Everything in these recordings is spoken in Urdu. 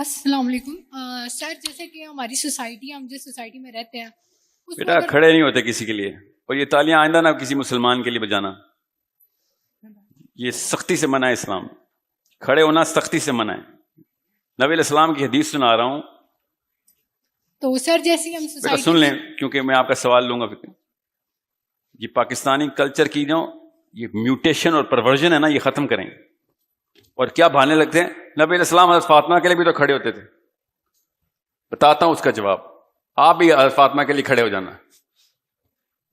السلام علیکم سر، جیسے کہ ہماری سوسائٹی، ہم جس سوسائٹی میں رہتے ہیں بیٹا کھڑے نہیں ہوتے کسی کے لیے، اور یہ تالیاں آئندہ نہ کسی مسلمان کے لیے بجانا، یہ سختی سے منع ہے اسلام، کھڑے ہونا سختی سے منع ہے۔ نبی علیہ السلام کی حدیث سنا رہا ہوں، تو سر جیسے ہم بیٹا سن لیں کیونکہ میں آپ کا سوال لوں گا۔ یہ پاکستانی کلچر کی جو یہ میوٹیشن اور پرورژن ہے نا، یہ ختم کریں۔ اور کیا بہانے لگتے ہیں، نبی علیہ السلام حضرت فاطمہ کے لیے بھی تو کھڑے ہوتے تھے۔ بتاتا ہوں اس کا جواب، آپ بھی حضرت فاطمہ کے لیے کھڑے ہو جانا۔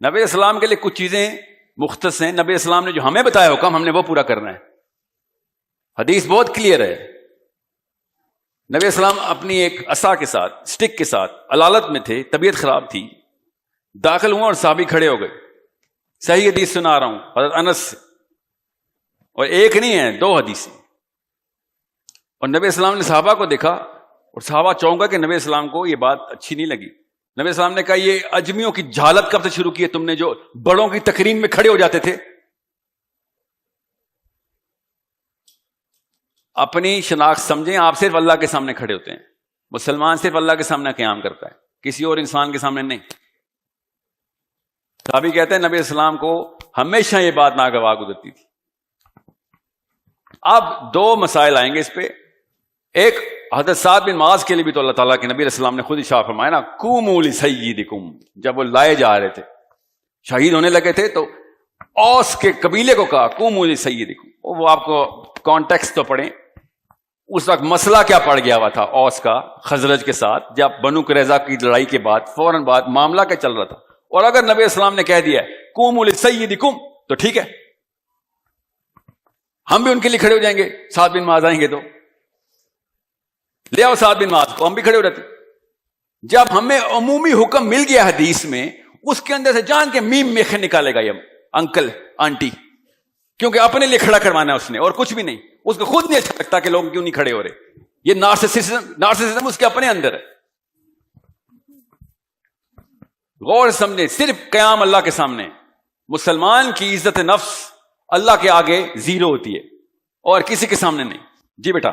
نبی علیہ السلام کے لیے کچھ چیزیں مختص ہیں، نبی علیہ السلام نے جو ہمیں بتایا حکم، ہم نے وہ پورا کرنا ہے۔ حدیث بہت کلیئر ہے۔ نبی علیہ السلام اپنی ایک عصا کے ساتھ، سٹک کے ساتھ علالت میں تھے، طبیعت خراب تھی، داخل ہوا اور صحابی کھڑے ہو گئے۔ صحیح حدیث سنا رہا ہوں حضرت انس سے، اور ایک نہیں ہے، 2 حدیثیں۔ اور نبی السلام نے صحابہ کو دیکھا اور صحابہ چونکا کہ نبی السلام کو یہ بات اچھی نہیں لگی۔ نبی السلام نے کہا، یہ اجمیوں کی جہالت کب سے شروع کی ہے تم نے، جو بڑوں کی تقرین میں کھڑے ہو جاتے تھے؟ اپنی شناخت سمجھیں، آپ صرف اللہ کے سامنے کھڑے ہوتے ہیں۔ مسلمان صرف اللہ کے سامنے قیام کرتا ہے، کسی اور انسان کے سامنے نہیں۔ صحابی کہتے ہیں نبی السلام کو ہمیشہ یہ بات ناگوار گزرتی تھی۔ اب 2 مسائل آئیں گے اس پہ۔ ایک، حضرت سعد بن معاذ کے لیے بھی تو اللہ تعالیٰ کے نبی علیہ السلام نے خود اشارہ فرمایا نا، قوموا لسیدکم، جب وہ لائے جا رہے تھے، شہید ہونے لگے تھے، تو اوس کے قبیلے کو کہا قوموا لسیدکم۔ وہ آپ کو کانٹیکسٹ تو پڑھیں، اس وقت مسئلہ کیا پڑ گیا ہوا تھا اوس کا خزرج کے ساتھ، جب بنو قریظہ کی لڑائی کے بعد فوراً بعد معاملہ کیا چل رہا تھا۔ اور اگر نبی السلام نے کہہ دیا قوموا لسیدکم تو ٹھیک ہے، ہم بھی ان کے لیے کھڑے ہو جائیں گے۔ سعد بن معاذ آئیں گے تو لے آؤ سعد بن معاذ کو، ہم بھی کھڑے ہو جاتے۔ جب ہمیں عمومی حکم مل گیا حدیث میں، اس کے اندر سے جان کے میم میخے نکالے گا یہ انکل آنٹی، کیونکہ اپنے لیے کھڑا کروانا ہے اس نے، اور کچھ بھی نہیں۔ اس کو خود نہیں اچھا لگتا کہ لوگ کیوں نہیں کھڑے ہو رہے۔ یہ نارسسزم اس کے اپنے اندر ہے۔ غور سے سمجھیں، صرف قیام اللہ کے سامنے، مسلمان کی عزت نفس اللہ کے آگے زیرو ہوتی ہے، اور کسی کے سامنے نہیں۔ جی بیٹا۔